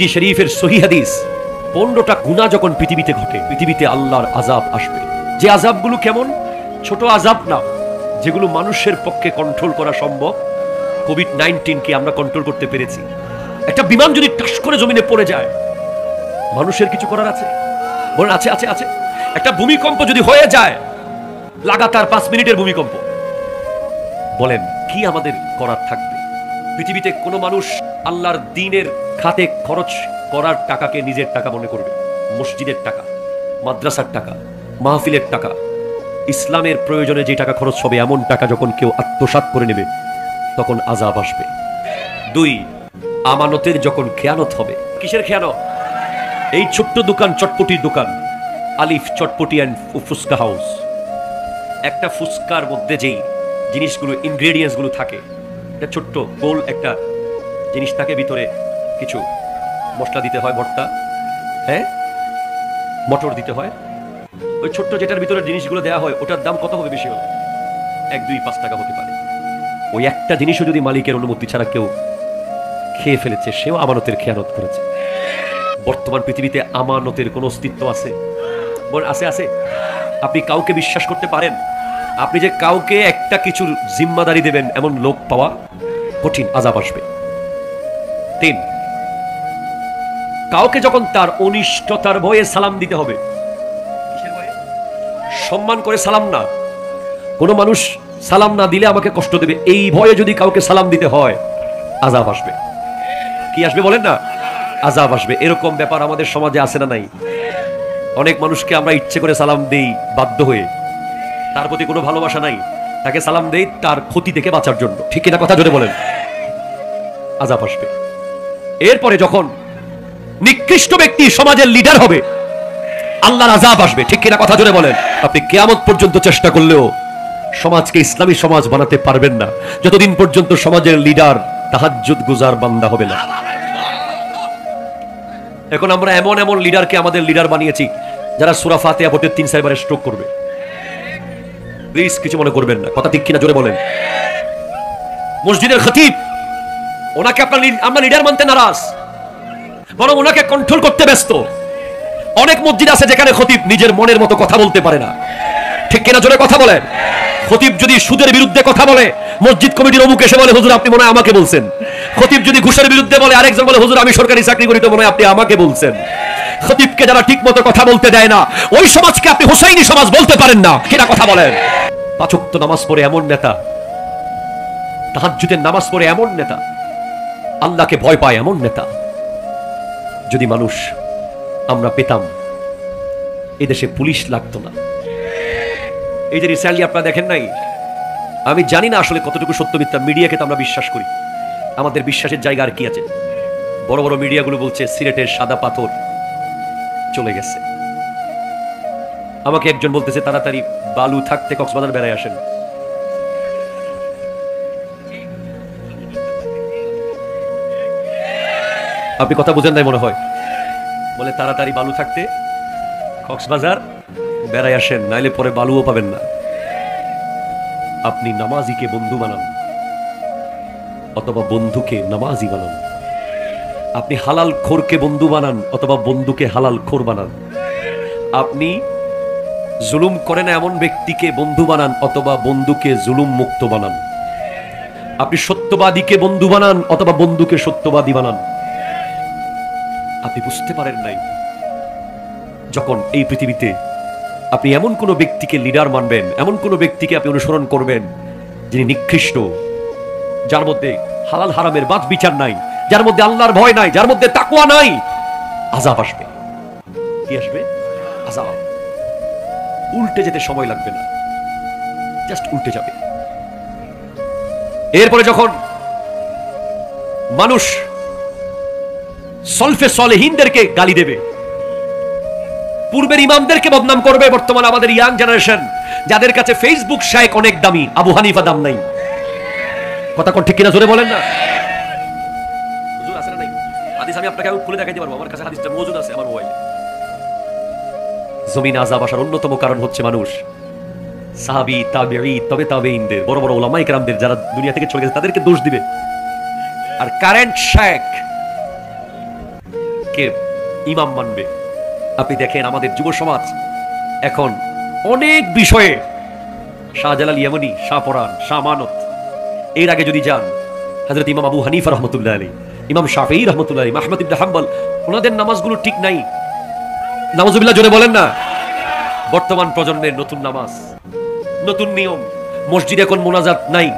জি শরীফের সহি হাদিস 15টা গুনাহ যখন পৃথিবীতে ঘটে, পৃথিবীতে আল্লাহর আযাব আসবে। যে আযাবগুলো কেমন, ছোট আযাব না, যেগুলো মানুষের পক্ষে কন্ট্রোল করা সম্ভব। কোভিড-19 কে আমরা কন্ট্রোল করতে পেরেছি। একটা বিমান যদি টাস করে জমিনে পড়ে যায়, মানুষের কিছু করার আছে? বলেন আছে আছে আছে। একটা ভূমিকম্প যদি হয়ে যায়, লাগাতার 5 মিনিটের ভূমিকম্প, বলেন কি আমাদের করার থাকবে? পৃথিবীতে কোনো মানুষ আল্লাহর দ্বীনের খাতে খরচ করার টাকাকে নিজের টাকা মনে করবে? মসজিদের টাকা, মাদ্রাসার টাকা, মাহফিলের টাকা, ইসলামের প্রয়োজনে যে টাকা খরচ হবে, এমন টাকা যখন কেউ আত্মসাৎ করে নেবে, তখন আযাব আসবে। 2, আমানতের যখন খেয়ানত হবে। কিসের খেয়ানত? এই ছোট্ট দোকান, চটপটির দোকান, আলিফ চটপটি অ্যান্ড ফুচকা হাউস, একটা ফুচকার মধ্যে যেই জিনিসগুলো, ইনগ্রেডিয়েন্টস গুলো থাকে, একটা ছোট্ট গোল একটা জিনিস থাকে, ভিতরে কিছু মশলা দিতে হয়, ভর্তা, হ্যাঁ, মটর দিতে হয়। ওই ছোট্ট যেটার ভিতরে জিনিসগুলো দেওয়া হয়, ওটার দাম কত হবে? বেশি হবে 1, 2, 5 টাকা হতে পারে। ওই একটা জিনিসও যদি মালিকের অনুমতি ছাড়া কেউ খেয়ে ফেলেছে, সেও আমানতের খেয়ানত করেছে। বর্তমান পৃথিবীতে আমানতের কোনো অস্তিত্ব আছে? আছে আছে। আপনি কাউকে বিশ্বাস করতে পারেন? আপনি যে কাউকে একটা কিছুর জিম্মাদারি দেবেন, এমন লোক পাওয়া কঠিন, আযাব আসবে। 3, কাউকে যখন তার অনিষ্টতার ভয়ে সালাম দিতে হবে। কিসের ভয়ে? সম্মান করে সালাম না। কোনো মানুষ সালাম না দিলে আমাকে কষ্ট দেবে, এই ভয়ে যদি কাউকে সালাম দিতে হয়, আযাব আসবে। কি আসবে বলেন না? আযাব আসবে। এরকম ব্যাপার আমাদের সমাজে আছে না নাই? অনেক মানুষকে আমরা ইচ্ছে করে সালাম দেই বাধ্য হয়ে, তার প্রতি কোনো ভালোবাসা নাই, তাকে সালাম দেই তার ক্ষতি থেকে বাঁচার জন্য। ঠিক কিনা কথা জোরে বলেন? আযাব আসবে। এরপরে যখন নিকৃষ্ট ব্যক্তি সমাজের লিডার হবে, আল্লাহর আযাব আসবে। ঠিক কিনা কথা জোরে বলেন? আপনি কিয়ামত পর্যন্ত চেষ্টা করলেও সমাজকে ইসলামী সমাজ বানাতে পারবেন না, যতদিন পর্যন্ত সমাজের লিডার তাহাজ্জুদ গুজার বান্দা হবে না। এখন আমরা এমন এমন লিডারকে আমাদের লিডার বানিয়েছি, যারা সূরা ফাতিহা পড়তে 3-4 বার স্ট্রোক করবে। প্লিজ কিছু মনে করবেন না, কথা ঠিক কিনা জোরে বলেন? মসজিদের খতিব, ওনাকে আমরা লিডার মানতে নারাজ, বরং ওনাকে কন্ট্রোল করতে ব্যস্ত। অনেক মসজিদ আছে যেখানে খতিব নিজের মনের মতো কথা বলতে পারে না। ঠিক কিনা জোরে কথা বলেন? খতিব যদি সুদের বিরুদ্ধে কথা বলে, মসজিদ কমিটির অমুক এসে বলে, হুজুর আপনি মনে হয় আমাকে বলছেন। খতিব যদি ঘুষের বিরুদ্ধে বলে, আরেকজন বলে, হুজুর আমি সরকারি চাকরি করি, তো মনে হয় আপনি আমাকে বলছেন। খতিবকে যারা ঠিক মতো কথা বলতে দেয় না, ওই সমাজকে আপনি হুসাইনি সমাজ বলতে পারেন না। কিনা কথা বলেন? 5 ওয়াক্ত নামাজ পড়ে এমন নেতা, তাহাজ্জুদের নামাজ পড়ে এমন নেতা, আল্লাহকে ভয় পায় এমন নেতা, যদি মানুষ আমরা পেতাম, এদেশে পুলিশ লাগতো না। এই যে রিসেন্টলি আপনারা দেখেন নাই, আমি জানি না আসলে কতটুকু সত্য মিথ্যা, মিডিয়াকে তো আমরা বিশ্বাস করি, আমাদের বিশ্বাসের জায়গা আর কি আছে? বড় বড় মিডিয়াগুলো বলছে সিলেটের সাদা পাথর চলে গেছে। আমাকে একজন বলতেছে তাড়াতাড়ি বালু থাকতে কক্সবাজার বেড়ায় আসেন। আপনি কথা বুঝেন নাই মনে হয়। বলে তাড়াতাড়ি বালু থাকতে কক্সবাজার বেড়ায় আসেন, নাইলে পরে বালুও পাবেন না। আপনি নামাজিকে বন্ধু বানান, অথবা বন্ধুকে নামাজি বানান। আপনি হালাল খোরকে বন্ধু বানান, অথবা বন্ধুকে হালাল খোর বানান। আপনি জুলুম করেন এমন ব্যক্তিকে বন্ধু বানান, অথবা বন্ধুকে জুলুম মুক্ত বানান। আপনি সত্যবাদীকে বন্ধু বানান, অথবা বন্ধুকে সত্যবাদী বানান। আপনি বুঝতে পারেন নাই, যখন এই পৃথিবীতে আপনি এমন কোন ব্যক্তিকে লিডার মানবেন, এমন কোন ব্যক্তিকে আপনি অনুসরণ করবেন যিনি নিকৃষ্ট, যার মধ্যে হালাল হারামের বাদ বিচার নাই, যার মধ্যে আল্লাহর ভয় নাই, যার মধ্যে তাকওয়া নাই, আযাব আসবে। কি আসবে? আযাব। উল্টে যেতে সময় লাগবে না, জাস্ট উল্টে যাবে। এরপরে যখন মানুষ সলফে সলেহিনদেরকে গালি দেবে, পূর্বের ইমামদেরকে বদনাম করবে, বর্তমান আমাদের ইয়াং জেনারেশন যাদের কাছে ফেসবুক শায়েখ অনেক দামি, আবু হানিফা দাম নাই। কথা কোন ঠিক কিনা জোরে বলেন না? হুজুর আছে না নাই? হাদিস আমি আপনাকে খুলে দেখাইতে পারবো, আমার কাছে হাদিসটা মজুদ আছে আমার মোবাইলে। জমিনে আযাব আসার অন্যতম কারণ হচ্ছে মানুষ সাহাবী, তাবেঈ, তবে তাবেঈনদের, বড় বড় উলামায়ে কেরামদের যারা দুনিয়া থেকে চলে গেছে, তাদেরকে দোষ দিবে। আর কারেন্ট শায়েখ কে ইমাম মানবে। আপনি দেখেন আমাদের যুব সমাজ এখন অনেক বিষয়ে শাহজালাল ইয়ামানি, শাহপরান, শাহ আমানত, এর আগে যদি যান হযরত ইমাম আবু হানিফা রাহমাতুল্লাহ আলাইহি, ইমাম শাফিঈ রাহমাতুল্লাহ আলাইহি, আহমদ ইবনে হাম্বল, ওনাদের নামাজগুলো ঠিক নাই। নাউজুবিল্লাহ জোরে বলেন না। বর্তমান প্রজন্মের নতুন নামাজ, নতুন নিয়ম, মসজিদে এখন মোনাজাত নাই,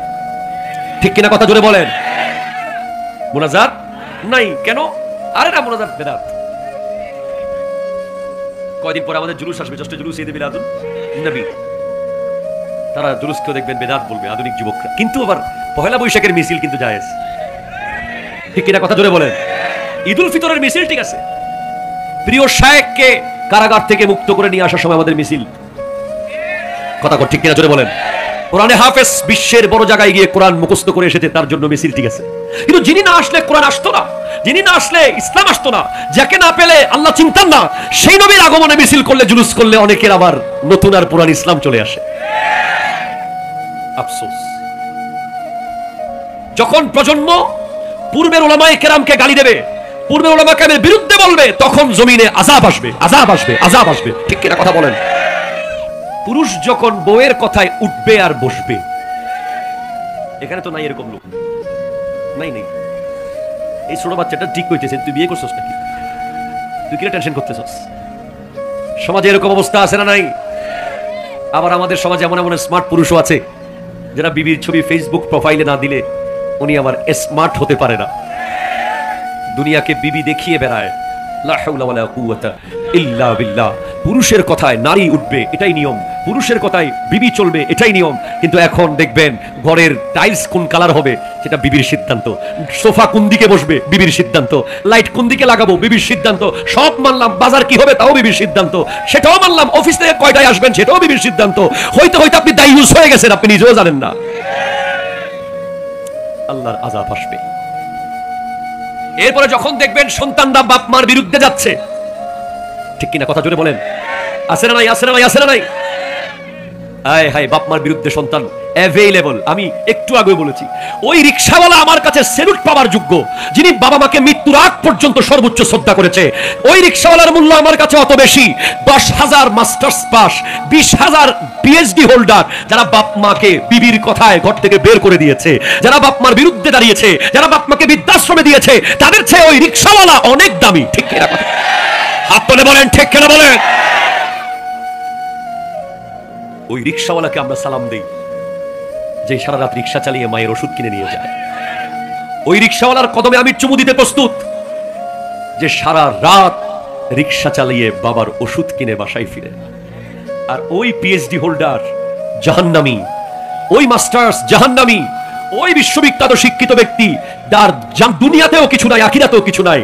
ঠিক কিনা কথা জোরে বলেন। মোনাজাত নাই কেন? আরে না, মোনাজাত বেদাত। কয়দিন পরে আমাদের জুলুস আসবে, ষষ্ঠ জুলুস ঈদে মিলাদুন নবী, তারা জুলুসকেও দেখবেন বেদাত বলবে আধুনিক যুবকরা। কিন্তু আবার পহেলা বৈশাখের মিছিল কিন্তু জায়েজ, ঠিক কিনা কথা জোরে বলেন। ঈদুল ফিতরের মিছিল ঠিক আছে, প্রিয় শায়েখকে কারাগার থেকে মুক্ত করে নিয়ে আসার সময় আমাদের মিছিল, কথা ঠিক কিনা জোরে বলেন। কোরআনে হাফেজ বিশ্বের বড় জায়গায় গিয়ে কোরআন মুখস্থ করে এসেছে, তার জন্য মিছিল ঠিক আছে। কিন্তু যিনি না আসলে কোরআন আসতো না, যিনি না আসলে ইসলাম আসতো না, যাকে না পেলে আল্লাহ চিনতেন না, সেই নবীর আগমনে মিছিল করলে, জুলুস করলে অনেকের আবার নতুন আর পুরান ইসলাম চলে আসে। আফসোস, যখন প্রজন্ম পূর্বের উলামায়ে কেরামকে গালি দেবে, পূর্বের উলামা কেরামের বিরুদ্ধে বলবে, তখন জমিনে আযাব আসবে, আযাব আসবে, আযাব আসবে, ঠিক কিনা কথা বলেন। পুরুষ যখন বউয়ের কথায় উঠবে আর বসবে, এখানে তো নাই এরকম লোক, নাই নেই। এই ছোট বাচ্চাটা ঠিক কইতেছে, তুই বিয়ে করছস নাকি? তুই কি টেনশন করতেছস? সমাজে এরকম অবস্থা আছে না নাই? আবার আমাদের সমাজে এমন এমন স্মার্ট পুরুষও আছে যারা বিবির ছবি ফেসবুক প্রোফাইলে না দিলে উনি আবার স্মার্ট হতে পারে না, দুনিয়াকে বিবি দেখিয়ে বেড়ায়। লা হাওলা ওয়ালা কুওয়াতা ইল্লা বিল্লাহ। পুরুষের কথায় নারী উঠবে, এটাই নিয়ম। পুরুষের কথায় বিবি চলবে, এটাই নিয়ম। কিন্তু এখন দেখবেন ঘরের টাইলস কোন কালার হবে সেটা বিবির সিদ্ধান্ত, সোফা কোন দিকে বসবে বিবির সিদ্ধান্ত, লাইট কোন দিকে লাগাবো বিবির সিদ্ধান্ত, সব মানলাম। বাজার কি হবে তাও বিবির সিদ্ধান্ত, সেটাও মানলাম। অফিস থেকে কয়টায় আসবেন সেটাও বিবির সিদ্ধান্ত। হইতে হইতে আপনি দায়ুস হয়ে গেছেন, আপনি নিজেও জানেন না। আল্লাহর আযাব আসবে। এরপরে যখন দেখবেন সন্তানরা বাপ মার বিরুদ্ধে যাচ্ছে, ঠিক কিনা কথা জোরে বলেন। আছে না নাই? আছে না নাই? আছে না নাই? আয় হায়, বাপ মার বিরুদ্ধে সন্তান অ্যাভেইলেবল। আমি একটু আগে বলেছি, ওই রিকশাওয়ালা আমার কাছে স্যালুট পাওয়ার যোগ্য, যিনি বাবা মাকে মৃত্যুর আগ পর্যন্ত সর্বোচ্চ শ্রদ্ধা করেছে। ওই রিকশাওয়ালার মূল্য আমার কাছে অত বেশি। 10,000 মাস্টার্স পাস, 20,000 পিএইচডি হোল্ডার, যারা বাপ মাকে বিবির কথায় ঘর থেকে বের করে দিয়েছে, যারা বাপ মার বিরুদ্ধে দাঁড়িয়েছে, যারা বাপ মাকে বৃদ্ধাশ্রমে দিয়েছে, তাদের চেয়ে ওই রিকশাওয়ালা অনেক দামি। ঠিক কিনা কথা? হাত তুলে বলেন ঠিক কিনা বলেন। ওই রিকশাওয়ালাকে আমরা সালাম দেই, যে সারা রাত রিকশা চালিয়ে মায়ের ওষুধ কিনে নিয়ে যায়। ওই রিকশাওয়ালার কদমে আমি চুমু দিতে প্রস্তুত, যে সারা রাত রিকশা চালিয়ে বাবার ওষুধ কিনে বাসায় ফিরে। আর ওই পিএইচডি হোল্ডার জাহান্নামী, ওই মাস্টার্স জাহান্নামী, ওই বিশ্ববিখ্যাত শিক্ষিত ব্যক্তি যার দুনিয়াতেও কিছু নাই, আখিরাতেও কিছু নাই,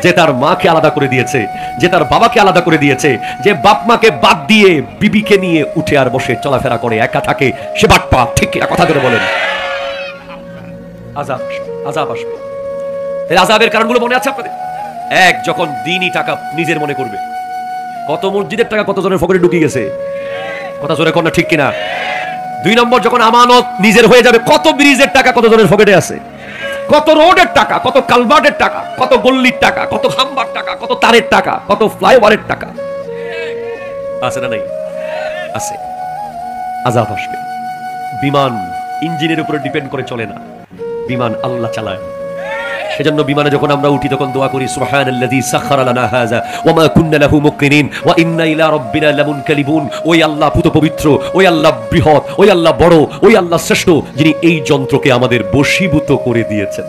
যে তার মাকে আলাদা করে দিয়েছে, যে তার বাবাকে আলাদা করে দিয়েছে, যে বাপ মাকে বাদ দিয়ে বিবিকে নিয়ে উঠে আর বসে চলাফেরা করে, একা থাকে, সে বাটপা। ঠিক কথা করে বলেন। আযাব, আযাব আসবে। এই আযাবের কারণগুলো মনে আছে আপনাদের? এক, যখন দ্বীনি টাকা নিজের মনে করবে। কত মসজিদের টাকা কত জনের পকেটে ঢুকে গেছে, কথা জোরে কর না, ঠিক কিনা? 2 নম্বর, যখন আমানত নিজের হয়ে যাবে, কত ব্রিজের টাকা কত জনের পকেটে আছে, কত রোডের টাকা, কত কালভার্টের টাকা, কত গল্লির টাকা, কত খাম্বার টাকা, কত তারের টাকা, কত ফ্লাইওভারের টাকা আছে না নাই? আছে। আযাব আসবে। বিমান ইঞ্জিনের উপরে ডিপেন্ড করে চলে না, বিমান আল্লাহ চালায়। সেজন্য বিমানে যখন আমরা উঠি তখন দোয়া করি, সুবহানাল্লাযী সাখারা লানা হাযা ওয়া মা কুন্না লাহু মুকরিনিন ওয়া ইন্না ইলা রাব্বিনা লামুনকালিবুন। ওই আল্লাহ পুত পবিত্র, ওই আল্লাহ বৃহৎ, ওই আল্লাহ বড়, ওই আল্লাহ শ্রেষ্ঠ, যিনি এই যন্ত্রকে আমাদের বশীভূত করে দিয়েছেন।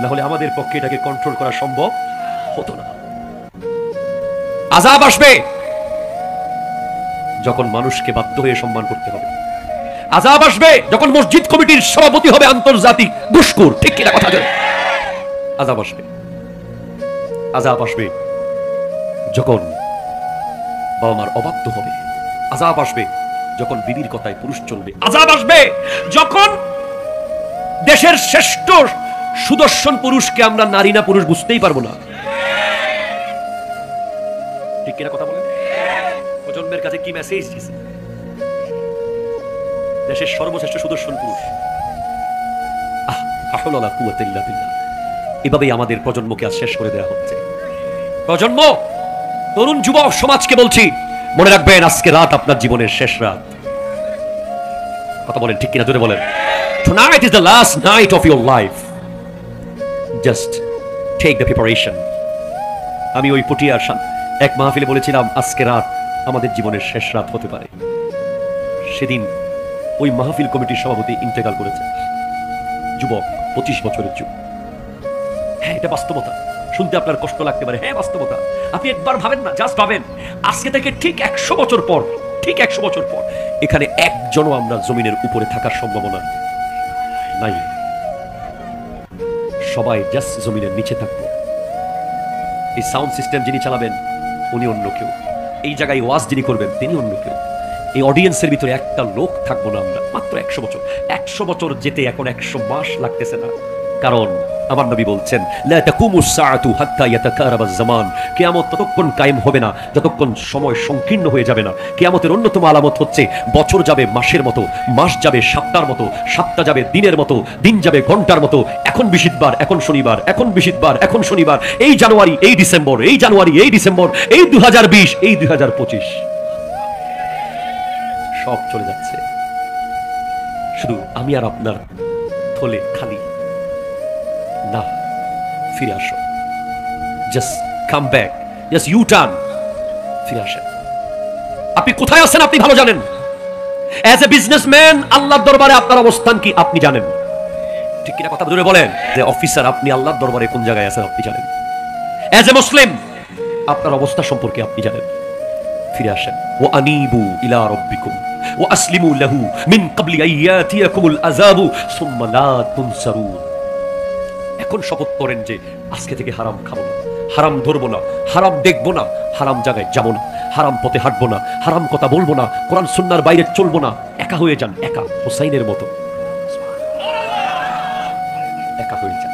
না হলে আমাদের পক্ষে এটাকে কন্ট্রোল করা সম্ভব হতো না। আযাব আসবে যখন মানুষকে বাধ্য হয়ে সম্মান করতে হবে। আযাব আসবে যখন মসজিদ কমিটির সভাপতি হবে আন্তর্জাতিক ঘুষখোর। ঠিক কিনা কথা? আযাব আসবে। আযাব আসবে যখন বাবা মার অবাধ্য হবে। আযাব আসবে যখন বিবির কথায় পুরুষ চলবে। আযাব আসবে যখন দেশের শ্রেষ্ঠ সুদর্শন পুরুষকে আমরা নারী না পুরুষ বুঝতেই পারবো না। ঠিক কিনা কথা বলেন? প্রজন্মের কাছে কি মেসেজ দিয়েছে? দেশের সর্বশ্রেষ্ঠ সুদর্শন পুরুষ, এভাবেই আমাদের প্রজন্মকে আজ শেষ করে দেওয়া হচ্ছে। প্রজন্ম, তরুণ যুবক সমাজকে বলছি, মনে রাখবেন আজকে রাত আপনার জীবনের শেষ রাত। কথা বলেন ঠিক কিনা, জোরে বলেন। Tonight is the last night of your life. Just take the preparation. আমি ওই পটিয়ার এক মাহফিলে বলেছিলাম আজকে রাত আমাদের জীবনের শেষ রাত হতে পারে। সেদিন ওই মাহফিল কমিটির সভাপতি ইন্তেকাল করেছে, যুবক, 25 বছরের যুবক। হ্যাঁ, এটা বাস্তবতা। শুনতে আপনার কষ্ট লাগতে পারে, হ্যাঁ বাস্তবতা। আপনি একবার ভাবেন না, জাস্ট ভাবেন, আজকে থেকে ঠিক 100 বছর পর, ঠিক 100 বছর পর এখানে একজনও আমরা জমিনের উপরে থাকার সম্ভাবনা নাই। সবাই জাস্ট জমিনের নিচে থাকবো। এই সাউন্ড সিস্টেম যিনি চালাবেন উনি অন্য কেউ, এই জায়গায় ওয়াজ যিনি করবেন তিনি অন্য কেউ। এই অডিয়েন্সের ভিতরে একটা লোক থাকবো না আমরা। মাত্র 100 বছর। 100 বছর যেতে এখন 100 মাস লাগতেছে না। কারণ আমার নবী বলছেন, লা তাকুমুস সাআতু হাত্তা ইয়াতাকারাবাজ জামান। কিয়ামত ততক্ষণ কায়েম হবে না যতক্ষণ সময় সংকীর্ণ হয়ে যাবে না। কিয়ামতের অন্যতম আলামত হচ্ছে বছর যাবে মাসের মতো, মাস যাবে সপ্তাহের মতো, সপ্তাহ যাবে দিনের মতো, দিন যাবে ঘন্টার মতো। এখন বৃহস্পতিবার, এখন শনিবার, এখন বৃহস্পতিবার, এখন শনিবার, এই জানুয়ারি, এই ডিসেম্বর, এই জানুয়ারি, এই ডিসেম্বর, এই 2020, এই 2025 সব চলে যাচ্ছে। শুধু আমি আর আপনার থলে খালি না। ফিরে আসো, just come back, just U turn, ফিরে আসেন। আপনি কোথায় আছেন আপনি ভালো জানেন। অ্যাজ এ বিজনেসম্যান আল্লাহর দরবারে আপনার অবস্থান কি আপনি জানেন, ঠিক কিনা কথা ধরে বলেন। যে অফিসার, আপনি আল্লাহর দরবারে কোন জায়গায় আছেন আপনি জানেন। অ্যাজ এ মুসলিম আপনার অবস্থা সম্পর্কে আপনি জানেন। ফিরে আসেন। ওয়া আনিবু ইলা রাব্বিকুম ওয়া আসলিমু লাহু মিন ক্বাবলি আইয়াতিয়াকুমুল আযাবু সুম্মা লা তুনসারুন। এখন শপথ করেন যে আজকে থেকে হারাম খাবো না, হারাম ধরবো না, হারাম দেখবো না, হারাম জায়গায় যাবো না, হারাম পথে হাঁটবো না, হারাম কথা বলবো না, কোরআন সুন্নাহর বাইরে চলবো না। একা হয়ে যান, একা, হুসাইনের মতো একা হয়ে যান।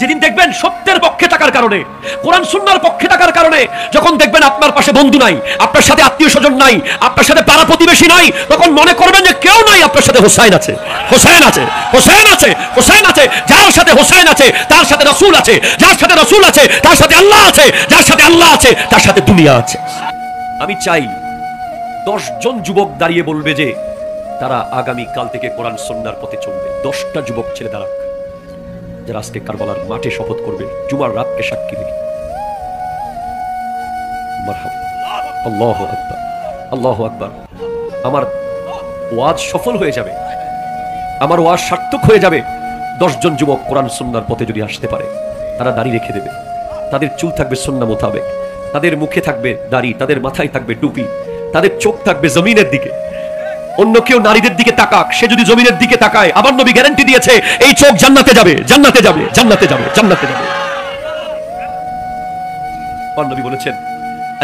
যেদিন দেখবেন সত্যের পক্ষে থাকার কারণে, কোরআন সুন্নাহর পক্ষে থাকার কারণে, যখন দেখবেন আপনার পাশে বন্ধু নাই, আপনার সাথে আত্মীয় স্বজন নাই, আপনার সাথে পাড়া প্রতিবেশী নাই, তখন মনে করবেন যে কেউ নাই, আপনার সাথে হোসাইন আছে, হোসাইন আছে, হোসাইন আছে, হোসাইন আছে। যার সাথে হোসাইন আছে তার সাথে রাসূল আছে, যার সাথে রাসূল আছে তার সাথে আল্লাহ আছে, যার সাথে আল্লাহ আছে তার সাথে দুনিয়া আছে। আমি চাই 10 জন যুবক দাঁড়িয়ে বলবে যে তারা আগামী কাল থেকে কোরআন সুন্নাহর পথে চলবে। 10টা যুবক ছেলে দাঁড়াক যারা আজকে কারবালার মাঠে শপথ করবে, জুমার রাতকে সাক্ষী রেখে। মারহাবা, আল্লাহু আকবার, আল্লাহু আকবার। আমার ওয়াজ সফল হয়ে যাবে, আমার ওয়াজ সার্থক হয়ে যাবে 10 জন যুবক কোরআন সুন্নাহর পথে যদি আসতে পারে। তারা দাড়ি রেখে দেবে, তাদের চুল থাকবে সুন্নাহ মোতাবেক, তাদের মুখে থাকবে দাড়ি, তাদের মাথায় থাকবে টুপি, তাদের চোখ থাকবে জমিনের দিকে। অন্য কেউ নারীদের দিকে তাকাক, সে যদি জমিনের দিকে তাকায়, আবার নবী গ্যারান্টি দিয়েছে এই চোখ জান্নাতে যাবে, জান্নাতে যাবে, জান্নাতে যাবে, জান্নাতে যাবে। আর নবী বলেছেন,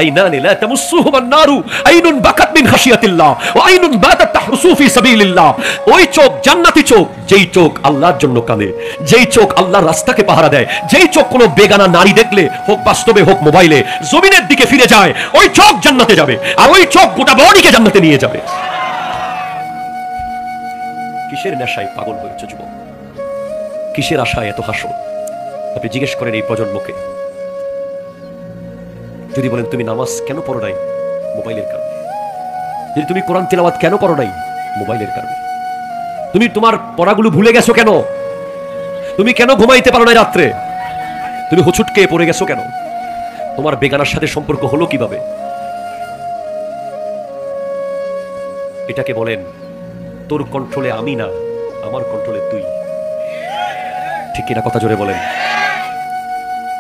আইনানি লা তামুসসুহুমান নারু আইনুন বাকাত মিন খাশিয়াতিল্লাহ ওয়া আইনুন বাতাত তাহরুসু ফি সাবিলিল্লাহ। ওই চোখ জান্নাতি চোখ, যেই চোখ আল্লাহর জন্য কাঁদে, যেই চোখ আল্লাহর রাস্তাকে পাহারা দেয়, যেই চোখ কোনো বেগানা নারী দেখলে, হোক বাস্তবে হোক মোবাইলে, জমিনের দিকে ফিরে যায়, ওই চোখ জান্নাতে যাবে। আর ওই চোখ গোটা বডিকে জান্নাতে নিয়ে যাবে। কিসের নেশায় পাগল হয়েছে যুবক, কিসের আশায় এত হাসো? আপনি জিজ্ঞেস করেন এই প্রজন্মকে। যদি বলেন তুমি নামাজ কেন পড়ো নাই, মোবাইলের কারণে। যদি তুমি কোরআন তিলাওয়াত কেন করো নাই, মোবাইলের কারণে। তুমি তোমার পড়াগুলো ভুলে গেছো কেন? তুমি কেন ঘুমাইতে পারো না রাত্রে? তুমি হুচুটকে পড়ে গেছো কেন? তোমার বেগানার সাথে সম্পর্ক হলো কিভাবে? এটাকে বলেন তোর কন্ট্রোলে আমি না, আমার কন্ট্রোলে তুই। ঠিক কিনা কথা জোরে বলেন।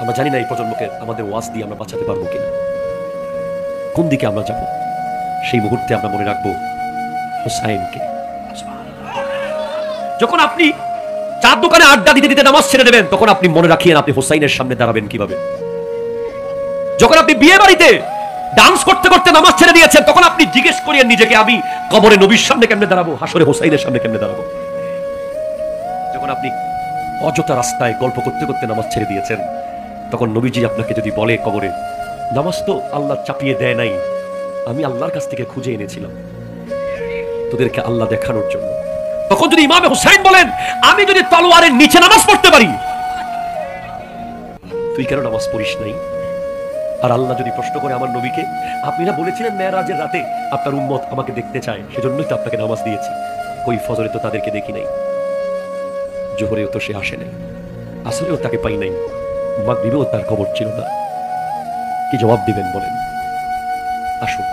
আমরা জানি না এই প্রজন্মকে আমাদের ওয়াজ দিয়ে আমরা বাঁচাতে পারবো কিনা, কোন দিকে আমরা যাব। সেই মুহূর্তে আমরা মনে রাখবো হোসাইনকে। যখন আপনি চার দোকানে আড্ডা দিতে দিতে নামাজ ছেড়ে দেবেন, তখন আপনি মনে রাখিয়েন আপনি হোসাইনের সামনে দাঁড়াবেন কিভাবে। যখন আপনি বিয়ে বাড়িতে ডান্স করতে করতে নামাজ ছেড়ে দিয়েছেন, তখন আপনি জিজ্ঞেস করিয়েন নিজেকে আমি কবরে নবীর সামনে কেমনে দাঁড়াবো, হাসরে হোসাইনের সামনে কেমনে দাঁড়াবো। যখন আপনি অযথা রাস্তায় গল্প করতে করতে নামাজ ছেড়ে দিয়েছেন, তখন নবীজি আপনাকে যদি বলে কবরে, নামাজ তো আল্লাহ চাপিয়ে দেয় নাই, আমি আল্লাহর কাছ থেকে খুঁজে এনেছিলাম তোদেরকে আল্লাহ দেখানোর জন্য। তখন যদি ইমামে হুসাইন বলেন, আমি যদি তলোয়ারের নিচে নামাজ পড়তে পারি, তুই কেন নামাজ পড়িস নাই? আর আল্লাহ যদি প্রশ্ন করে আমার নবীকে, আপনি না বলেছিলেন মেরাজের রাতে আপনার উম্মত আমাকে দেখতে চায়, সেজন্যই তো আপনাকে নামাজ দিয়েছি। কই ফজরে তো তাদেরকে দেখি নাই, জোহরেও তো সে আসে নাই, আসরেও তাকে পাই নাই, মাগরিবেও তার খবর ছিল না। কি জবাব দিবেন বলেন? আসুন